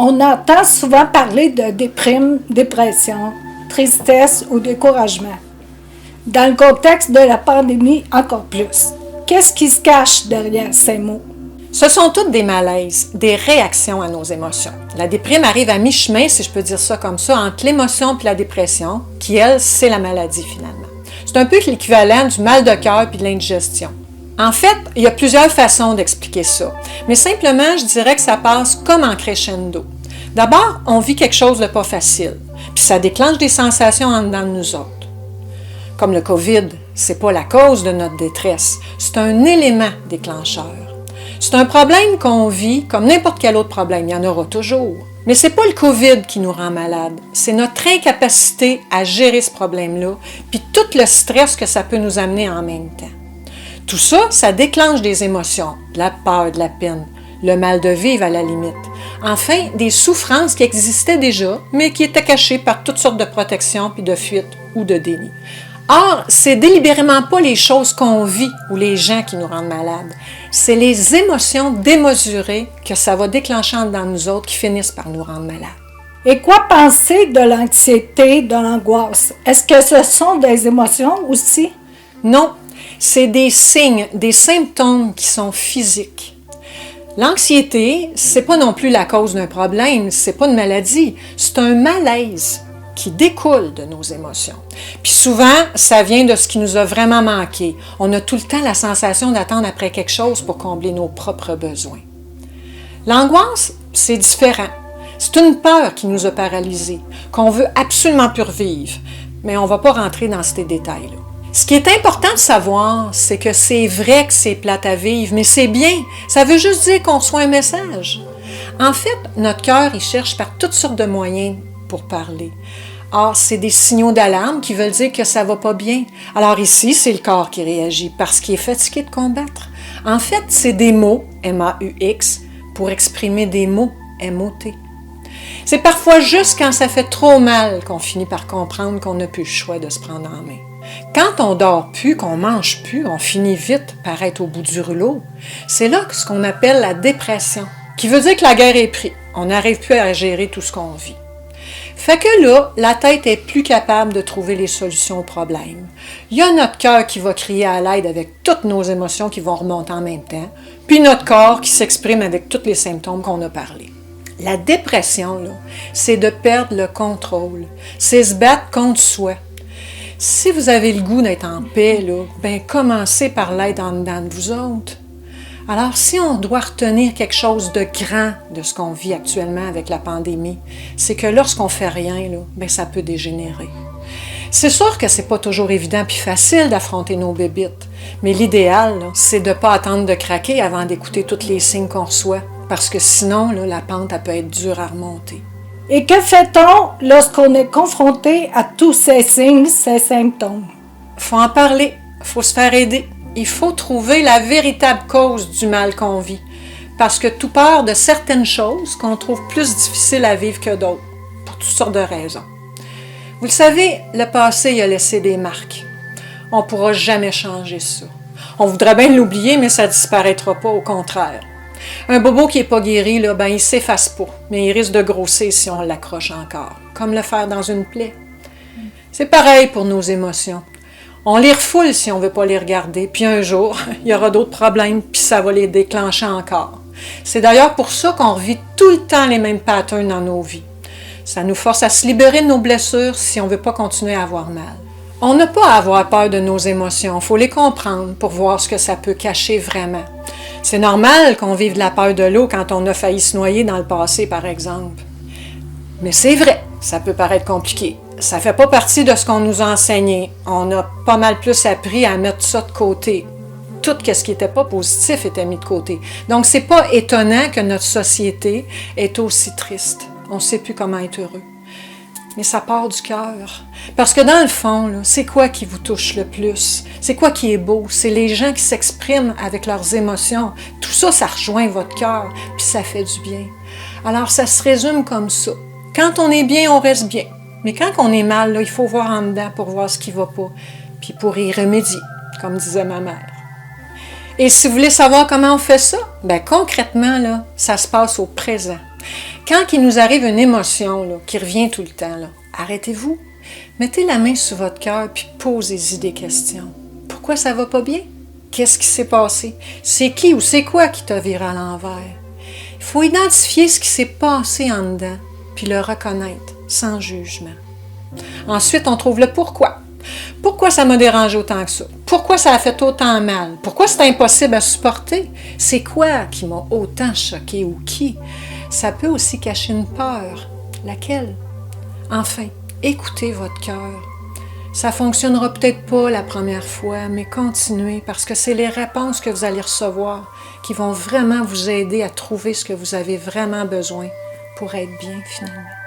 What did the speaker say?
On entend souvent parler de déprime, dépression, tristesse ou découragement. Dans le contexte de la pandémie, encore plus. Qu'est-ce qui se cache derrière ces mots? Ce sont toutes des malaises, des réactions à nos émotions. La déprime arrive à mi-chemin, si je peux dire ça comme ça, entre l'émotion et la dépression, qui, elle, c'est la maladie finalement. C'est un peu l'équivalent du mal de cœur et de l'indigestion. En fait, il y a plusieurs façons d'expliquer ça, mais simplement, je dirais que ça passe comme en crescendo. D'abord, on vit quelque chose de pas facile, puis ça déclenche des sensations en dedans de nous autres. Comme le COVID, c'est pas la cause de notre détresse, c'est un élément déclencheur. C'est un problème qu'on vit comme n'importe quel autre problème, il y en aura toujours. Mais c'est pas le COVID qui nous rend malade, c'est notre incapacité à gérer ce problème-là, puis tout le stress que ça peut nous amener en même temps. Tout ça, ça déclenche des émotions, de la peur, de la peine, le mal de vivre à la limite. Enfin, des souffrances qui existaient déjà, mais qui étaient cachées par toutes sortes de protections puis de fuites ou de déni. Or, c'est délibérément pas les choses qu'on vit ou les gens qui nous rendent malades. C'est les émotions démesurées que ça va déclencher dans nous autres qui finissent par nous rendre malades. Et quoi penser de l'anxiété, de l'angoisse? Est-ce que ce sont des émotions aussi? Non, c'est des signes, des symptômes qui sont physiques. L'anxiété, c'est pas non plus la cause d'un problème, c'est pas une maladie, c'est un malaise qui découle de nos émotions. Puis souvent, ça vient de ce qui nous a vraiment manqué. On a tout le temps la sensation d'attendre après quelque chose pour combler nos propres besoins. L'angoisse, c'est différent. C'est une peur qui nous a paralysés, qu'on veut absolument plus revivre, mais on ne va pas rentrer dans ces détails-là. Ce qui est important de savoir, c'est que c'est vrai que c'est plate à vivre, mais c'est bien. Ça veut juste dire qu'on reçoit un message. En fait, notre cœur, il cherche par toutes sortes de moyens pour parler. Or, c'est des signaux d'alarme qui veulent dire que ça va pas bien. Alors ici, c'est le corps qui réagit parce qu'il est fatigué de combattre. En fait, c'est des mots, M-A-U-X, pour exprimer des mots, M-O-T. C'est parfois juste quand ça fait trop mal qu'on finit par comprendre qu'on n'a plus le choix de se prendre en main. Quand on dort plus, qu'on mange plus, on finit vite par être au bout du rouleau. C'est là ce qu'on appelle la dépression, qui veut dire que la guerre est prise. On n'arrive plus à gérer tout ce qu'on vit. Fait que là, la tête est plus capable de trouver les solutions aux problèmes. Il y a notre cœur qui va crier à l'aide avec toutes nos émotions qui vont remonter en même temps, puis notre corps qui s'exprime avec tous les symptômes qu'on a parlé. La dépression, là, c'est de perdre le contrôle, c'est se battre contre soi. Si vous avez le goût d'être en paix, là, ben commencez par l'être en dedans de vous autres. Alors, si on doit retenir quelque chose de grand de ce qu'on vit actuellement avec la pandémie, c'est que lorsqu'on fait rien, là, ben ça peut dégénérer. C'est sûr que c'est pas toujours évident puis facile d'affronter nos bébites, mais l'idéal, là, c'est de pas attendre de craquer avant d'écouter tous les signes qu'on reçoit, parce que sinon, là, la pente, elle peut être dure à remonter. Et que fait-on lorsqu'on est confronté à tous ces signes, ces symptômes? Faut en parler, faut se faire aider. Il faut trouver la véritable cause du mal qu'on vit, parce que tout part de certaines choses qu'on trouve plus difficiles à vivre que d'autres, pour toutes sortes de raisons. Vous le savez, le passé il a laissé des marques. On ne pourra jamais changer ça. On voudrait bien l'oublier, mais ça ne disparaîtra pas, au contraire. Un bobo qui n'est pas guéri, là, ben, il ne s'efface pas, mais il risque de grossir si on l'accroche encore, comme le faire dans une plaie. C'est pareil pour nos émotions. On les refoule si on ne veut pas les regarder, puis un jour, il y aura d'autres problèmes, puis ça va les déclencher encore. C'est d'ailleurs pour ça qu'on revit tout le temps les mêmes patterns dans nos vies. Ça nous force à se libérer de nos blessures si on ne veut pas continuer à avoir mal. On n'a pas à avoir peur de nos émotions, il faut les comprendre pour voir ce que ça peut cacher vraiment. C'est normal qu'on vive de la peur de l'eau quand on a failli se noyer dans le passé, par exemple. Mais c'est vrai, ça peut paraître compliqué. Ça ne fait pas partie de ce qu'on nous a enseigné. On a pas mal plus appris à mettre ça de côté. Tout ce qui n'était pas positif était mis de côté. Donc, c'est pas étonnant que notre société est aussi triste. On ne sait plus comment être heureux. Mais ça part du cœur. Parce que dans le fond, là, c'est quoi qui vous touche le plus? C'est quoi qui est beau? C'est les gens qui s'expriment avec leurs émotions. Tout ça, ça rejoint votre cœur, puis ça fait du bien. Alors, ça se résume comme ça. Quand on est bien, on reste bien. Mais quand on est mal, là, il faut voir en dedans pour voir ce qui ne va pas, puis pour y remédier, comme disait ma mère. Et si vous voulez savoir comment on fait ça, bien concrètement, là, ça se passe au présent. Quand il nous arrive une émotion là, qui revient tout le temps, là, arrêtez-vous, mettez la main sur votre cœur puis posez-y des questions. Pourquoi ça va pas bien? Qu'est-ce qui s'est passé? C'est qui ou c'est quoi qui t'a viré à l'envers? Il faut identifier ce qui s'est passé en dedans puis le reconnaître sans jugement. Ensuite, on trouve le pourquoi. Pourquoi ça m'a dérangé autant que ça? Pourquoi ça a fait autant mal? Pourquoi c'est impossible à supporter? C'est quoi qui m'a autant choqué ou qui? Ça peut aussi cacher une peur. Laquelle? Enfin, écoutez votre cœur. Ça ne fonctionnera peut-être pas la première fois, mais continuez parce que c'est les réponses que vous allez recevoir qui vont vraiment vous aider à trouver ce que vous avez vraiment besoin pour être bien finalement.